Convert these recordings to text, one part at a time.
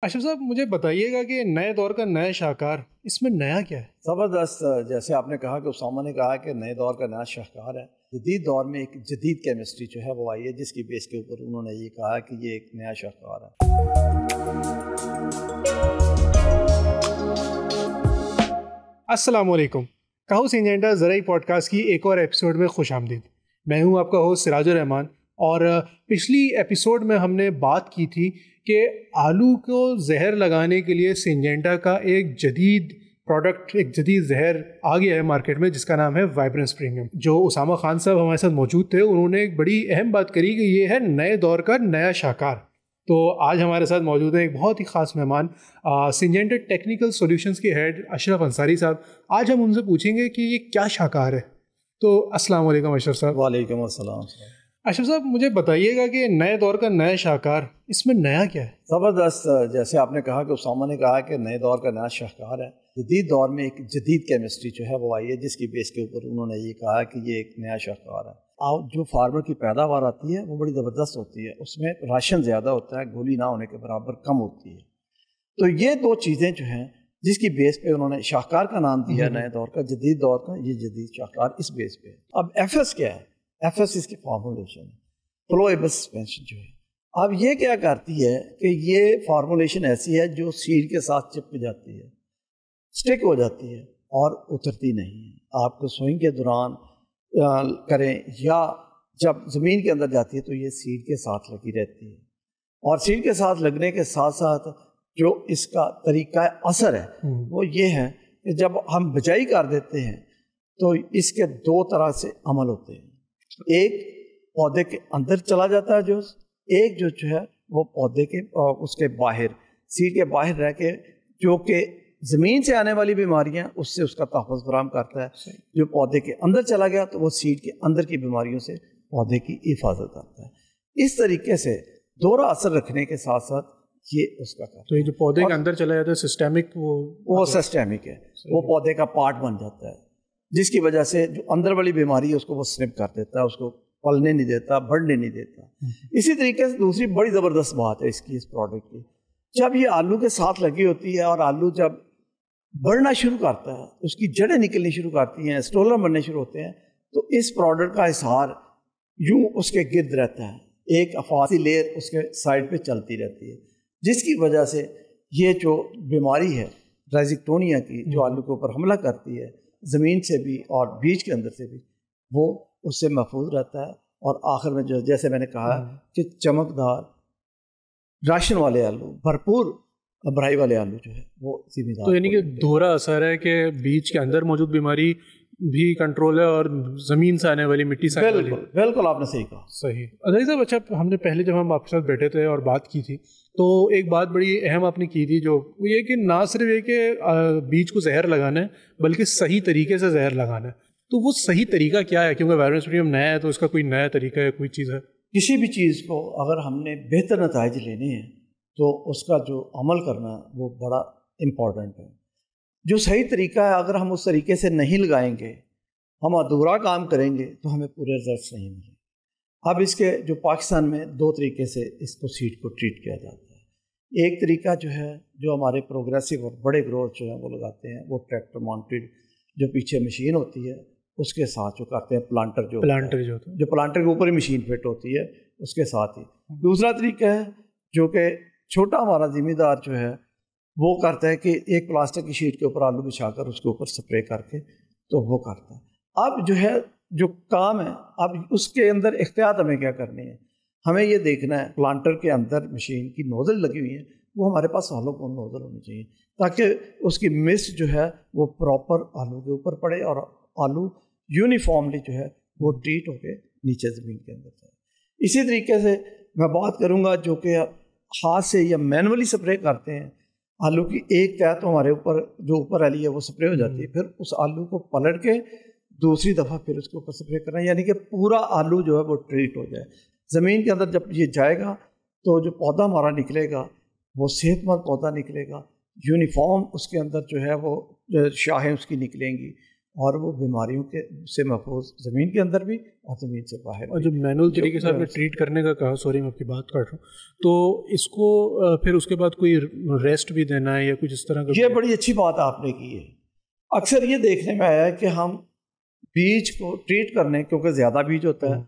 اشرف صاحب مجھے بتائیے گا کہ نئے دور کا نیا شاہکار اس میں نیا کیا ہے؟ زبردست. جیسے آپ نے کہا کہ اسامہ نے کہا کہ نئے دور کا نیا شاہکار ہے. جدید دور میں ایک جدید کیمسٹری جو ہے وہ آئی ہے جس کی بیس کے اوپر انہوں نے یہ کہا کہ یہ ایک نیا شاہکار ہے. السلام علیکم. کہو سنجنٹا زرعی پوڈ کاسٹ کی ایک اور ایپیسوڈ میں خوش آمدید. میں ہوں آپ کا ہوسٹ سراج الرحمان. اور پچھلی ایپیسوڈ میں ہم نے بات کی تھی کہ آلو کو زہر لگانے کے لیے سنجنٹا کا ایک جدید پروڈکٹ، ایک جدید زہر آ گیا ہے مارکیٹ میں جس کا نام ہے وائبرنس پریمیم. جو اسامہ خان صاحب ہمارے ساتھ موجود تھے انہوں نے ایک بڑی اہم بات کری کہ یہ ہے نئے دور کا نیا شاہکار. تو آج ہمارے ساتھ موجود ہیں ایک بہت ہی خاص مہمان، سنجنٹا ٹیکنیکل سولوشنز کے ہیڈ اشرف انصاری صاحب. آج ہم ان سے پوچھیں گے کہ یہ کیا شاہکار ہے. تو السلام علیکم اشرف صاحب. وعلیکم السلام. اشرف صاحب مجھے بتائیے گا کہ نئے دور کا نیا شاہکار اس میں نیا کیا ہے؟ زبردست. جیسے آپ نے کہا کہ اسامہ نے کہا کہ نئے دور کا نیا شاہکار ہے. جدید دور میں ایک جدید کیمسٹری جو ہے وہ آئی ہے جس کی بیس کے اوپر انہوں نے یہ کہا کہ یہ ایک نیا شاہکار ہے. جو فارمر کی پیداوار آتی ہے وہ بڑی زبردست ہوتی ہے، اس میں راشن زیادہ ہوتا ہے، گولی نہ ہونے کے برابر کم ہوتی ہے. تو یہ دو چیزیں جو ہیں جس کی بیس پہ انہوں نے شاہکار کا نام دیا ہے نئے دور کا، جدید دور کا یہ جدید شاہکار اس بیس پہ. اب ایف ایس کیا ہے؟ ایف ایس اس کی فارمولیشن ہے، فلوئیبل سسپینشن جو ہے. اب یہ کیا کرتی ہے کہ یہ فارمولیشن ایسی ہے جو سیڈ کے ساتھ چپک جاتی ہے، سٹک ہو جاتی ہے اور اترتی نہیں ہے. آپ کو سوئنگ کے دوران کریں یا جب زمین کے اندر جاتی ہے تو یہ سیڈ کے ساتھ لگی رہتی ہے. اور سیڈ کے ساتھ لگنے کے ساتھ ساتھ جو اس کا طریقہ اثر ہے وہ یہ ہے کہ جب ہم بجائی کر دیتے ہیں تو اس کے دو طرح سے عمل ہوتے ہیں. ایک پودے کے اندر چلا جاتا ہے جو ایک جو ہے وہ پودے کے اس کے باہر، سیڈ کے باہر رہ کے جو کہ زمین سے آنے والی بیماریاں اس سے اس کا تحفظ فراہم کرتا ہے. جو پودے کے اندر چلا گیا تو وہ سیڈ کے اندر کی بیماریوں سے پودے کی حفاظت کرتا ہے. اس طریقے سے دوہرا اثر رکھنے کے ساتھ ساتھ یہ اس کا کرتا ہے. تو یہ جو پودے کے اندر چلا جاتا ہے سسٹمک، وہ سسٹمک ہے، وہ پودے کا پارٹ بن جاتا ہے جس کی وجہ سے جو اندر والی بیماری ہے اس کو وہ سنپ کر دیتا ہے، اس کو پلنے نہیں دیتا، بڑھنے نہیں دیتا. اسی طریقے سے دوسری بڑی زبردست بات ہے اس پروڈکٹ کی، جب یہ آلو کے ساتھ لگی ہوتی ہے اور آلو جب بڑھنا شروع کرتا ہے، اس کی جڑیں نکلنی شروع کرتی ہیں، اسٹولر بننے شروع ہوتے ہیں، تو اس پروڈکٹ کا اظہار یوں اس کے گرد رہتا ہے، ایک افاسی لیئر اس کے سائڈ پہ چلتی رہتی ہے، جس کی وجہ سے یہ جو بیماری ہے رائزکٹونیا کی جو آلو کے اوپر حملہ کرتی ہے زمین سے بھی اور بیج کے اندر سے بھی، وہ اس سے محفوظ رہتا ہے. اور آخر میں جو جیسے میں نے کہا کہ چمکدار راشن والے آلو، بھرپور بھرائی والے آلو جو ہے وہ ذمہ دار. تو یعنی کہ دوہرا اثر ہے کہ بیج کے اندر موجود بیماری بھی کنٹرول ہے اور زمین سے آنے والی، مٹی سے آنے والی. بالکل آپ نے صحیح کہا. صحیح. عزیز صاحب اچھا، ہم نے پہلے جب ہم آپ کے ساتھ بیٹھے تھے اور بات کی تھی تو ایک بات بڑی اہم آپ نے کی تھی، جو یہ کہ نہ صرف یہ کہ بیج کو زہر لگانا ہے بلکہ صحیح طریقے سے زہر لگانا ہے. تو وہ صحیح طریقہ کیا ہے؟ کیونکہ وائبرنس پریمیم نیا ہے تو اس کا کوئی نیا طریقہ ہے، کوئی چیز ہے؟ کسی بھی چیز کو اگر ہم نے بہتر نتائج لینے ہیں تو اس کا جو عمل کرنا ہے وہ بڑا امپورٹنٹ ہے. جو صحیح طریقہ ہے اگر ہم اس طریقے سے نہیں لگائیں گے، ہم ادھورا کام کریں گے تو ہمیں پورے رزلٹس نہیں ملیں. اب اس کے جو پاکستان میں دو طریقے سے اس کو سیڈ کو ٹریٹ کیا جاتا ہے. ایک طریقہ جو ہے جو ہمارے پروگریسو اور بڑے گروتھ جو ہیں وہ لگاتے ہیں، وہ ٹریکٹر ماؤنٹڈ جو پیچھے مشین ہوتی ہے اس کے ساتھ جو کرتے ہیں پلانٹر جو پلانٹر کے اوپر ہی مشین فٹ ہوتی ہے اس کے ساتھ ہی. دوسرا طریقہ ہے جو کہ چھوٹا ہمارا ذمہ دار جو ہے وہ کرتا ہے کہ ایک پلاسٹک کی شیٹ کے اوپر آلو بچھا کر اس کے اوپر سپرے کر کے تو وہ کرتا ہے. اب جو ہے جو کام ہے اب اس کے اندر احتیاط ہمیں کیا کرنی ہے، ہمیں یہ دیکھنا ہے پلانٹر کے اندر مشین کی نوزل لگی ہوئی ہیں وہ ہمارے پاس ہالو کون نوزل ہونی چاہیے تاکہ اس کی مسٹ جو ہے وہ پراپر آلو کے اوپر پڑے اور آلو یونیفارملی جو ہے وہ ٹریٹ ہو کے نیچے زمین کے اندر جائے. اسی طریقے سے میں بات کروں گا جو کہ ہاتھ سے یا مینولی سپرے کرتے ہیں، آلو کی ایک تہہ تو ہمارے اوپر جو اوپر والی ہے وہ سپرے ہو جاتی ہے، پھر اس آلو کو پلٹ کے دوسری دفعہ پھر اس کے اوپر سپرے کرنا، یعنی کہ پورا آلو جو ہے وہ ٹریٹ ہو جائے. زمین کے اندر جب یہ جائے گا تو جو پودا ہمارا نکلے گا وہ صحت مند پودا نکلے گا، یونیفارم اس کے اندر جو ہے وہ شاخیں اس کی نکلیں گی اور وہ بیماریوں کے سے محفوظ زمین کے اندر بھی اور زمین سے باہر. اور جو مینول طریقے سے آپ نے ٹریٹ کرنے کا کہا، سوری میں آپ کی بات کر رہا ہوں، تو اس کو پھر اس کے بعد کوئی ریسٹ بھی دینا ہے یا کچھ اس طرح کا؟ یہ بڑی اچھی بات آپ نے کی ہے. اکثر یہ دیکھنے میں آیا ہے کہ ہم بیج کو ٹریٹ کرنے، کیونکہ زیادہ بیج ہوتا ہے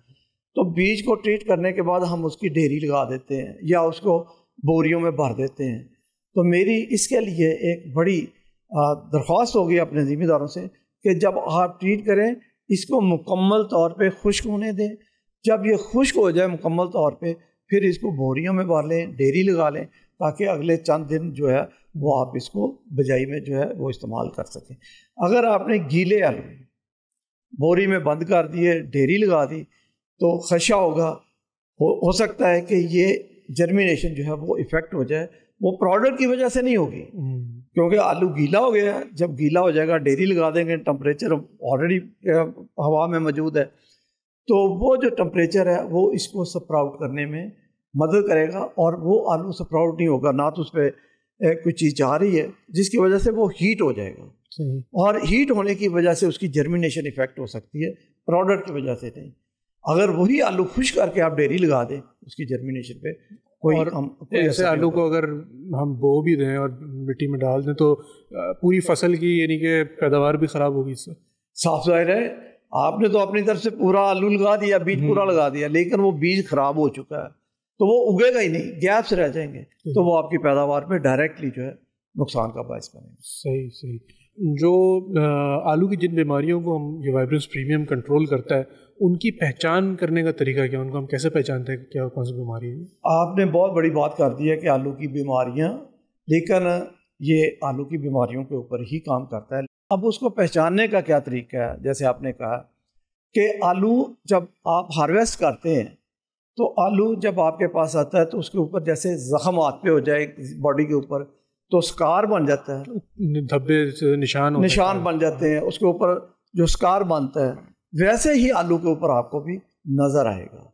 تو بیج کو ٹریٹ کرنے کے بعد ہم اس کی ڈھیری لگا دیتے ہیں یا اس کو بوریوں میں بھر دیتے ہیں. تو میری اس کے لیے ایک بڑی درخواست ہوگی اپنے ذمہ داروں سے کہ جب آپ ٹریٹ کریں اس کو مکمل طور پہ خشک ہونے دیں. جب یہ خشک ہو جائے مکمل طور پہ پھر اس کو بوریوں میں بھر لیں، ڈیری لگا لیں، تاکہ اگلے چند دن جو ہے وہ آپ اس کو بجائی میں جو ہے وہ استعمال کر سکیں. اگر آپ نے گیلے آلو بوری میں بند کر دیے، ڈیری لگا دی، تو خدشہ ہوگا، ہو سکتا ہے کہ یہ جرمینیشن جو ہے وہ افیکٹ ہو جائے. وہ پروڈکٹ کی وجہ سے نہیں ہوگی، کیونکہ آلو گیلا ہو گیا ہے. جب گیلا ہو جائے گا، ڈیری لگا دیں گے، ٹمپریچر آلریڈی ہوا میں موجود ہے، تو وہ جو ٹمپریچر ہے وہ اس کو سپراؤٹ کرنے میں مدد کرے گا، اور وہ آلو سپراؤٹ نہیں ہوگا، نہ تو اس پہ کوئی چیز جا رہی ہے جس کی وجہ سے وہ ہیٹ ہو جائے گا. اور ہیٹ ہونے کی وجہ سے اس کی جرمینیشن افیکٹ ہو سکتی ہے، پروڈکٹ کی وجہ سے نہیں. اگر وہی آلو خشک کر کے آپ ڈیری لگا دیں اس کی جرمینیشن پہ کوئی ایسے آلو کو اگر ہم بو بھی دیں اور مٹی میں ڈال دیں تو پوری فصل کی یعنی کہ پیداوار بھی خراب ہوگی اس سے. صاف ظاہر ہے آپ نے تو اپنی طرف سے پورا آلو لگا دیا، بیج پورا لگا دیا، لیکن وہ بیج خراب ہو چکا ہے تو وہ اگے گا ہی نہیں، گیپس رہ جائیں گے، تو وہ آپ کی پیداوار پہ ڈائریکٹلی جو ہے نقصان کا باعث بنے گا. صحیح. جو آلو کی جن بیماریوں کو ہم یہ وائبرنس پریمیم کنٹرول کرتا ہے، ان کی پہچان کرنے کا طریقہ کیا؟ ان کو ہم کیسے پہچانتے ہیں کیا کون سی بیماری ہے؟ آپ نے بہت بڑی بات کر دی ہے کہ آلو کی بیماریاں، لیکن یہ آلو کی بیماریوں کے اوپر ہی کام کرتا ہے. اب اس کو پہچاننے کا کیا طریقہ ہے؟ جیسے آپ نے کہا کہ آلو جب آپ ہارویسٹ کرتے ہیں تو آلو جب آپ کے پاس آتا ہے تو اس کے اوپر جیسے زخم ہاتھ پہ ہو جائے باڈی کے اوپر تو سکار بن جاتا ہے، دھبے نشان بن جاتے ہیں، اس کے اوپر جو سکار بنتا ہے ویسے ہی آلو کے اوپر آپ کو بھی نظر آئے گا.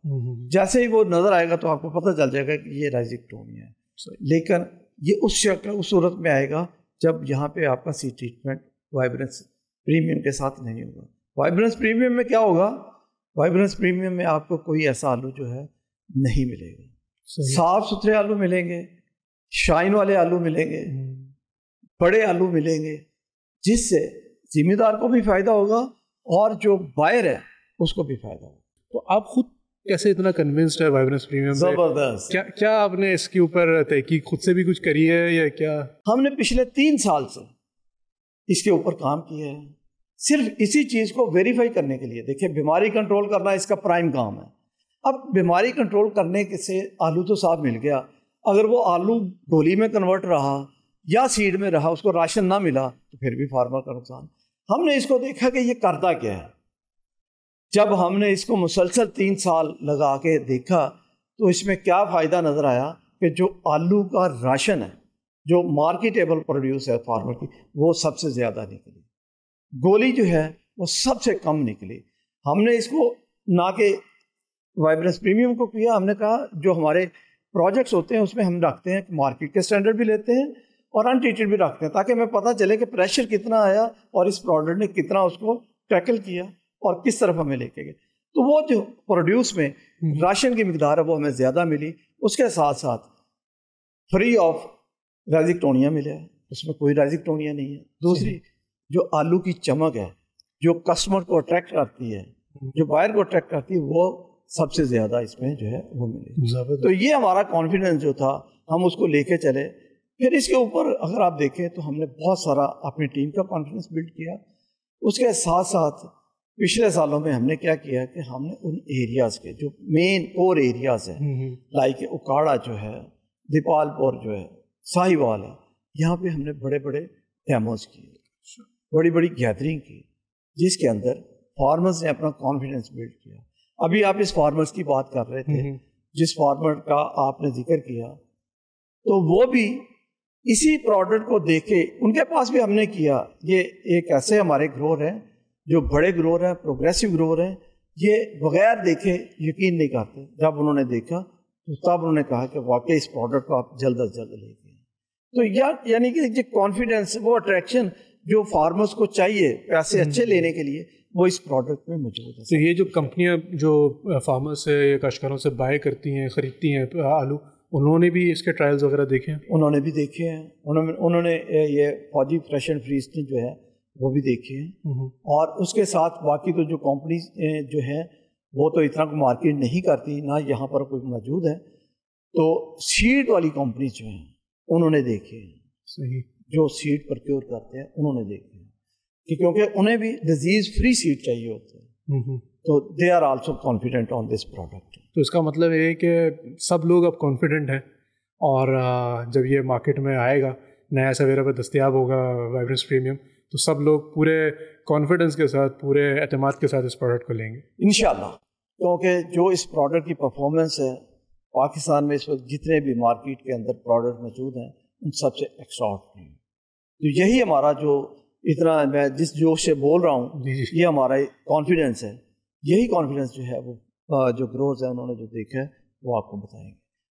جیسے ہی وہ نظر آئے گا تو آپ کو پتہ چل جائے گا کہ یہ رائزکٹومیا ہے. لیکن یہ اس شکل اس صورت میں آئے گا جب یہاں پہ آپ کا سی ٹریٹمنٹ وائبرنس پریمیم کے ساتھ نہیں ہوگا. وائبرنس پریمیم میں کیا ہوگا؟ وائبرنس پریمیم میں آپ کو کوئی ایسا آلو جو ہے نہیں ملے گا. صاف ستھرے آلو ملیں گے، شائن والے آلو ملیں گے، بڑے آلو ملیں گے، جس سے ذمہ دار کو بھی فائدہ ہوگا اور جو بائر ہے اس کو بھی فائدہ ہوگا. تو آپ خود کیسے اتنا کنونسڈ ہے وائبرنس پریمیم؟ زبردست. کیا آپ نے اس کے اوپر تحقیق خود سے بھی کچھ کری ہے یا کیا؟ ہم نے پچھلے 3 سال سے اس کے اوپر کام کیا ہے، صرف اسی چیز کو ویریفائی کرنے کے لیے. دیکھیں بیماری کنٹرول کرنا اس کا پرائم کام ہے. اب بیماری کنٹرول کرنے سے آلو تو صاحب مل گیا، اگر وہ آلو گولی میں کنورٹ رہا یا سیڈ میں رہا، اس کو راشن نہ ملا تو پھر بھی فارمر کا نقصان. ہم نے اس کو دیکھا کہ یہ کرتا کیا ہے. جب ہم نے اس کو مسلسل 3 سال لگا کے دیکھا تو اس میں کیا فائدہ نظر آیا کہ جو آلو کا راشن ہے، جو مارکیٹیبل پروڈیوس ہے فارمر کی، وہ سب سے زیادہ نکلی. گولی جو ہے وہ سب سے کم نکلی. ہم نے اس کو نہ کہ وائبرنس پریمیم کو کیا، ہم نے کہا جو ہمارے پروجیکٹس ہوتے ہیں اس میں ہم رکھتے ہیں مارکیٹ کے سٹینڈرڈ بھی لیتے ہیں اور ان ٹریٹڈ بھی رکھتے ہیں، تاکہ ہمیں پتہ چلے کہ پریشر کتنا آیا اور اس پروڈکٹ نے کتنا اس کو ٹیکل کیا اور کس طرف ہمیں لے کے گئے. تو وہ جو پروڈیوس میں راشن کی مقدار ہے وہ ہمیں زیادہ ملی. اس کے ساتھ ساتھ فری آف رائزکٹونیا ملے، اس میں کوئی رائزکٹونیا نہیں ہے. دوسری جو آلو کی چمک ہے، جو کسٹمر کو اٹریکٹ کرتی ہے، جو بائر کو اٹریکٹ کرتی ہے، وہ سب سے زیادہ اس میں جو ہے وہ ملے. تو یہ ہمارا کانفیڈنس جو تھا ہم اس کو لے کے چلے. پھر اس کے اوپر اگر آپ دیکھیں تو ہم نے بہت سارا اپنی ٹیم کا کانفیڈنس بلڈ کیا. اس کے ساتھ ساتھ پچھلے سالوں میں ہم نے کیا کیا کہ ہم نے ان ایریاز کے جو مین اور ایریاز ہیں لائک اکاڑا جو ہے، دیپال پور جو ہے، ساہیوال ہے، یہاں پہ ہم نے بڑے بڑے ڈیموز کیے، بڑی بڑی گیدرنگ کی، جس کے اندر فارمرز نے اپنا کانفیڈنس بلڈ کیا. ابھی آپ اس فارمرز کی بات کر رہے تھے، جس فارمر کا آپ نے ذکر کیا، تو وہ بھی اسی پروڈکٹ کو دیکھ کے ان کے پاس بھی ہم نے کیا. یہ ایک ایسے ہمارے گروور ہیں جو بڑے گروور ہیں، پروگریسو گروور ہیں، یہ بغیر دیکھے یقین نہیں کرتے. جب انہوں نے دیکھا تو تب انہوں نے کہا کہ واقعی اس پروڈکٹ کو آپ جلد از جلد لے کے. تو یعنی کہ جو کانفیڈنس، وہ اٹریکشن جو فارمرز کو چاہیے پیسے اچھے لینے کے لیے وہ اس پروڈکٹ میں موجود ہے. تو یہ جو کمپنیاں جو فارمر سے یا کاشتکاروں سے بائی کرتی ہیں خریدتی ہیں آلو، انہوں نے بھی اس کے ٹرائلز وغیرہ دیکھے ہیں؟ انہوں نے بھی دیکھے ہیں. انہوں نے یہ فوجی فریش اینڈ فریزنگ جو ہے وہ بھی دیکھے ہیں. اور اس کے ساتھ باقی تو جو کمپنیز جو ہیں وہ تو اتنا مارکیٹ نہیں کرتی، نہ یہاں پر کوئی موجود ہے. تو سیڈ والی کمپنیز جو ہیں انہوں نے دیکھے ہیں. صحیح. جو سیڈ پرکیور کرتے ہیں انہوں نے دیکھے ہیں کہ کیونکہ انہیں بھی ڈیزیز فری سیڈ چاہیے ہوتے ہیں، تو they are also confident on this product. تو اس کا مطلب یہ ہے کہ سب لوگ اب کانفیڈنٹ ہیں، اور جب یہ مارکیٹ میں آئے گا، نیا سویرا پہ دستیاب ہوگا وائبرنس پریمیم، تو سب لوگ پورے کانفیڈنس کے ساتھ، پورے اعتماد کے ساتھ اس پروڈکٹ کو لیں گے انشاءاللہ. کیونکہ جو اس پروڈکٹ کی پرفارمنس ہے پاکستان میں اس وقت جتنے بھی مارکیٹ کے اندر پروڈکٹ موجود ہیں ان سب سے ایکسٹراڈنری. تو یہی ہمارا جو اتنا میں جس جوش سے بول رہا ہوں یہ ہمارا کانفیڈنس ہے. یہی کانفیڈنس جو ہے وہ جو گروز ہے انہوں نے جو دیکھا ہے وہ آپ کو بتائیں گے.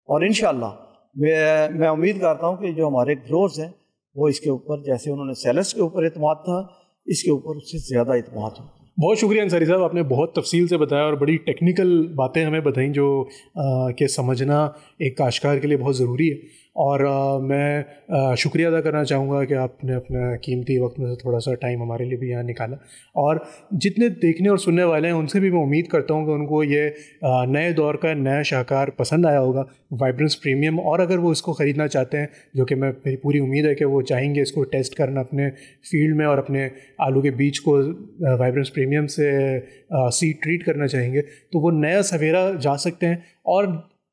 اور انشاءاللہ میں امید کرتا ہوں کہ جو ہمارے گروز ہیں وہ اس کے اوپر، جیسے انہوں نے سیلس کے اوپر اعتماد تھا، اس کے اوپر اس سے زیادہ اعتماد ہو. بہت شکریہ انصاری صاحب، آپ نے بہت تفصیل سے بتایا اور بڑی ٹیکنیکل باتیں ہمیں بتائیں جو کہ سمجھنا ایک کاشتکار کے لیے بہت ضروری ہے. اور میں شکریہ ادا کرنا چاہوں گا کہ آپ نے اپنا قیمتی وقت میں سے تھوڑا سا ٹائم ہمارے لیے بھی یہاں نکالا. اور جتنے دیکھنے اور سننے والے ہیں ان سے بھی میں امید کرتا ہوں کہ ان کو یہ نئے دور کا نیا شاہکار پسند آیا ہوگا، وائبرنس پریمیم. اور اگر وہ اس کو خریدنا چاہتے ہیں، جو کہ میری پوری امید ہے کہ وہ چاہیں گے اس کو ٹیسٹ کرنا اپنے فیلڈ میں اور اپنے آلو کے بیج کو وائبرنس پریمیم سے سیڈ ٹریٹ کرنا چاہیں گے، تو وہ نیا سویرا جا سکتے ہیں. اور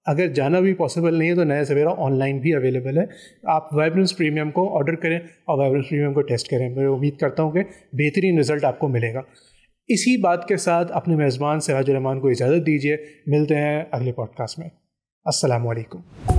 اگر جانا بھی پاسبل نہیں ہے تو نیا سویرا آن لائن بھی اویلیبل ہے. آپ وائبرنس پریمیم کو آرڈر کریں اور وائبرنس پریمیم کو ٹیسٹ کریں. میں امید کرتا ہوں کہ بہترین رزلٹ آپ کو ملے گا. اسی بات کے ساتھ اپنے میزبان سراج الرحمان کو اجازت دیجیے. ملتے ہیں اگلے پوڈ کاسٹ میں. السلام علیکم.